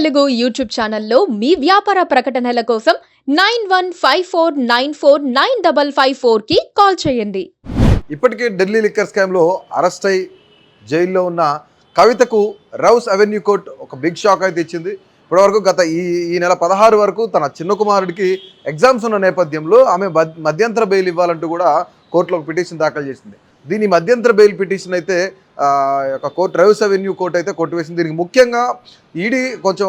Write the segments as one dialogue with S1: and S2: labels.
S1: Telugu YouTube ఛానల్లో మీ వ్యాపార ప్రకటనల కోసం 9154949554 కి కాల్ చేయండి.
S2: ఇప్పటికే ఢిల్లీ లిక్కర్ స్కామ్లో అరెస్ట్ అయి జైల్లో ఉన్న కవితకు రౌస్ అవెన్యూ కోర్ట్ ఒక బిగ్ షాక్ అయితే ఇచ్చింది. ఇప్పటివరకు గత ఈ నెల 16 వరకు తన చిన్న కుమారుడికి ఎగ్జామ్స్ ఉన్న నేపథ్యంలో ఆమె మధ్యంతర బెయిల్ ఇవ్వాలంటూ కూడా కోర్టులో ఒక పిటిషన్ దాఖలు చేసింది. దీని మధ్యంతర బెయిల్ పిటిషన్ అయితే కోర్టు రౌస్ అవెన్యూ కోర్టు అయితే కొట్టివేసింది. దీనికి ముఖ్యంగా ఈడీ కొంచెం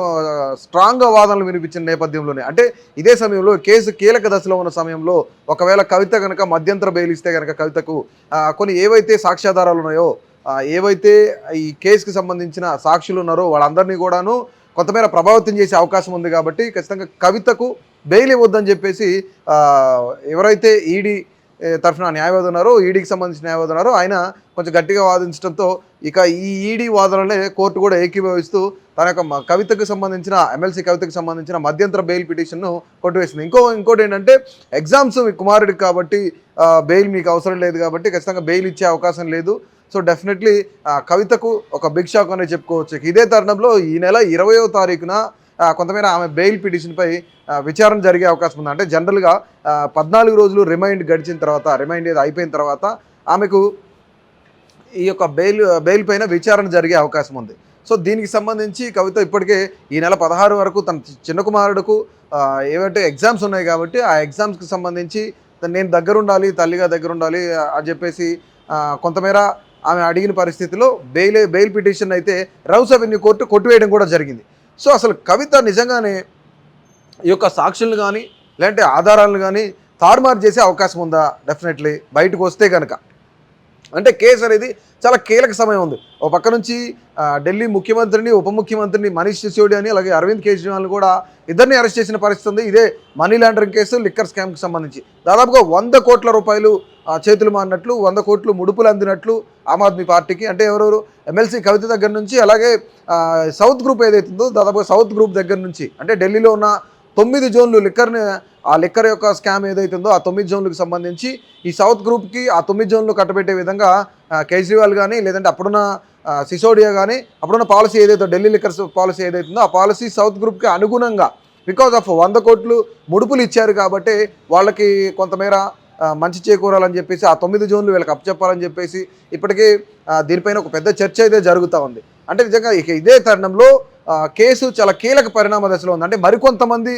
S2: స్ట్రాంగ్గా వాదనలు వినిపించిన నేపథ్యంలోనే, అంటే ఇదే సమయంలో కేసు కీలక దశలో ఉన్న సమయంలో ఒకవేళ కవిత కనుక మధ్యంతర బెయిల్ ఇస్తే కనుక కవితకు కొన్ని ఏవైతే సాక్ష్యాధారాలు ఉన్నాయో, ఏవైతే ఈ కేసుకి సంబంధించిన సాక్షులు ఉన్నారో వాళ్ళందరినీ కూడాను కొంతమేర ప్రభావితం చేసే అవకాశం ఉంది. కాబట్టి ఖచ్చితంగా కవితకు బెయిల్ ఇవ్వద్దని చెప్పేసి ఎవరైతే ఈడీ తరఫున న్యాయవాది ఉన్నారో, ఈడీకి సంబంధించిన న్యాయవాది ఉన్నారో ఆయన కొంచెం గట్టిగా వాదించడంతో ఇక ఈ ఈడీ వాదనలే కోర్టు కూడా ఏకీభవిస్తూ తన యొక్క కవితకు సంబంధించిన ఎమ్మెల్సీ కవితకు సంబంధించిన మధ్యంతర బెయిల్ పిటిషన్ను కొట్టివేసింది. ఇంకోటి ఏంటంటే ఎగ్జామ్స్ మీ కుమారుడికి కాబట్టి బెయిల్ మీకు అవసరం లేదు కాబట్టి ఖచ్చితంగా బెయిల్ ఇచ్చే అవకాశం లేదు. సో డెఫినెట్లీ కవితకు ఒక బిగ్ షాక్ అనేది చెప్పుకోవచ్చు. ఇదే తరుణంలో ఈ నెల 20వ తారీఖున కొంతమేర ఆమె బెయిల్ పిటిషన్పై విచారణ జరిగే అవకాశం ఉంది. అంటే జనరల్గా 14 రోజులు రిమైండ్ గడిచిన తర్వాత, రిమైండ్ ఏది అయిపోయిన తర్వాత ఆమెకు ఈ యొక్క బెయిల్ పైన విచారణ జరిగే అవకాశం ఉంది. సో దీనికి సంబంధించి కవిత ఇప్పటికే ఈ నెల 16 వరకు తన చిన్న కుమారుడుకు ఏవైతే ఎగ్జామ్స్ ఉన్నాయి కాబట్టి ఆ ఎగ్జామ్స్కి సంబంధించి నేను దగ్గరుండాలి, తల్లిగా దగ్గరుండాలి అని చెప్పేసి కొంతమేర ఆమె అడిగిన పరిస్థితిలో బెయిల్ పిటిషన్ అయితే రౌస్ అవెన్యూ కోర్టు కొట్టివేయడం కూడా జరిగింది. సో అసలు కవిత నిజంగానే ఈ యొక్క సాక్షులను కానీ లేదంటే ఆధారాలను కానీ తారుమారు చేసే అవకాశం ఉందా? డెఫినెట్లీ బయటకు వస్తే కనుక, అంటే కేసు అనేది చాలా కీలక సమయం ఉంది. ఒక పక్క నుంచి ఢిల్లీ ముఖ్యమంత్రిని, ఉప ముఖ్యమంత్రిని మనీష్ సిసోడియాని, అలాగే అరవింద్ కేజ్రీవాల్ని కూడా ఇద్దరిని అరెస్ట్ చేసిన పరిస్థితి ఉంది. ఇదే మనీ లాండరింగ్ కేసు, లిక్కర్ స్కామ్కి సంబంధించి దాదాపుగా 100 కోట్ల రూపాయలు చేతులు మారినట్లు, 100 కోట్లు ముడుపులు అందినట్లు ఆమ్ ఆద్మీ పార్టీకి, అంటే ఎవరెవరు ఎమ్మెల్సీ కవిత దగ్గర నుంచి, అలాగే సౌత్ గ్రూప్ ఏదైతుందో దాదాపుగా సౌత్ గ్రూప్ దగ్గర నుంచి, అంటే ఢిల్లీలో ఉన్న 9 జోన్లు ఆ లిక్కర్ యొక్క స్కామ్ ఏదైతుందో ఆ 9 జోన్లకు సంబంధించి ఈ సౌత్ గ్రూప్కి ఆ 9 జోన్లు కట్టబెట్టే విధంగా కేజ్రీవాల్ కానీ లేదంటే అప్పుడున్న సిసోడియా కానీ అప్పుడున్న పాలసీ ఏదైతే ఢిల్లీ లిక్కర్స్ పాలసీ ఏదైతుందో ఆ పాలసీ సౌత్ గ్రూప్కి అనుగుణంగా బికాజ్ ఆఫ్ 100 కోట్లు ముడుపులు ఇచ్చారు కాబట్టి వాళ్ళకి కొంతమేర మంచి చేకూరాలని చెప్పేసి ఆ 9 జోన్లు వీళ్ళకి అప్పచెప్పాలని చెప్పేసి ఇప్పటికీ దీనిపైన ఒక పెద్ద చర్చ అయితే జరుగుతూ ఉంది. అంటే నిజంగా ఇక ఇదే తరుణంలో కేసు చాలా కీలక పరిణామ దశలో ఉంది. అంటే మరికొంతమంది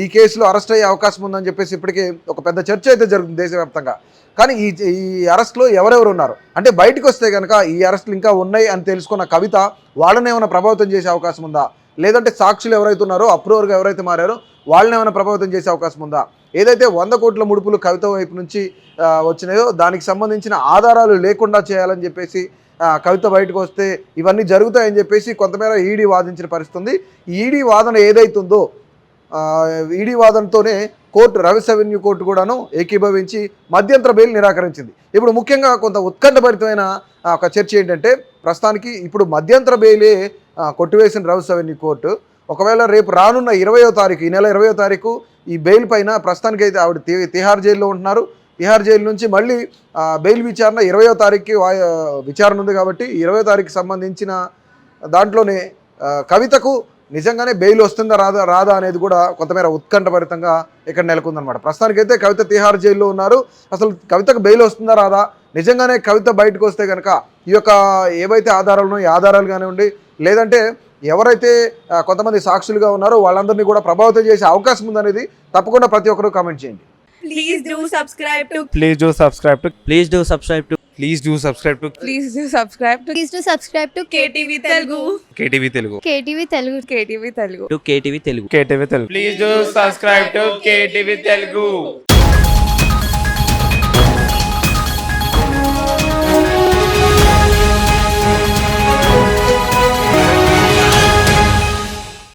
S2: ఈ కేసులో అరెస్ట్ అయ్యే అవకాశం ఉందని చెప్పేసి ఇప్పటికీ ఒక పెద్ద చర్చ అయితే జరుగుతుంది దేశవ్యాప్తంగా. కానీ ఈ అరెస్ట్లో ఎవరెవరు ఉన్నారు అంటే బయటకు వస్తే కనుక ఈ అరెస్టులు ఇంకా ఉన్నాయి అని తెలుసుకున్న కవిత వాళ్ళని ఏమైనా ప్రభావితం చేసే అవకాశం ఉందా? లేదంటే సాక్షులు ఎవరైతే ఉన్నారో, అప్రూవర్గా ఎవరైతే మారారో వాళ్ళని ఏమైనా ప్రభావితం చేసే అవకాశం ఉందా? ఏదైతే 100 కోట్ల ముడుపులు కవిత వైపు నుంచి వచ్చినాయో దానికి సంబంధించిన ఆధారాలు లేకుండా చేయాలని చెప్పేసి కవిత బయటకు వస్తే ఇవన్నీ జరుగుతాయని చెప్పేసి కొంతమేర ఈడీ వాదించిన పరిస్థితి ఉంది. ఈ ఈడీ వాదన ఏదైతుందో ఈడీ వాదనతోనే కోర్టు రౌస్ అవెన్యూ కోర్టు కూడాను ఏకీభవించి మధ్యంతర బెయిల్ నిరాకరించింది. ఇప్పుడు ముఖ్యంగా కొంత ఉత్కంఠభరితమైన ఒక చర్చ ఏంటంటే, ప్రస్తుతానికి ఇప్పుడు మధ్యంతర బెయిలే కొట్టివేసిన రౌస్ అవెన్యూ కోర్టు ఒకవేళ రేపు రానున్న 20వ తారీఖు, ఈ నెల 20వ తారీఖు ఈ బెయిల్ పైన ప్రస్తుతానికి అయితే ఆవిడ తిహార్ జైల్లో ఉంటున్నారు. తిహార్ జైలు నుంచి మళ్ళీ బెయిల్ విచారణ 20వ తారీఖుకి విచారణ ఉంది. కాబట్టి 20వ తారీఖుకి సంబంధించిన దాంట్లోనే కవితకు నిజంగానే బెయిల్ వస్తుందా రాదా అనేది కూడా కొంతమేర ఉత్కంఠభరితంగా ఇక్కడ నెలకొందనమాట. ప్రస్తుతానికైతే కవిత తిహార్ జైల్లో ఉన్నారు. అసలు కవితకు బెయిల్ వస్తుందా రాదా, నిజంగానే కవిత బయటకు వస్తే కనుక ఈ యొక్క ఏవైతే ఆధారాలు ఉన్నాయో ఈ ఆధారాలు కానివ్వండి, లేదంటే ఎవరైతే కొంతమంది సాక్షులుగా ఉన్నారో వాళ్ళందరినీ కూడా ప్రభావితం చేసే అవకాశం ఉందనేది తప్పకుండా ప్రతి ఒక్కరూ కామెంట్ చేయండి.
S3: Please do subscribe to
S4: Please do subscribe to
S5: Please do subscribe to
S4: Please do subscribe to
S3: Please do subscribe to
S6: Please do subscribe to
S3: KTV Telugu.
S4: KTV Telugu.
S6: KTV Telugu.
S3: KTV Telugu.
S5: KTV Telugu.
S4: KTV Telugu. Please do subscribe to KTV Telugu.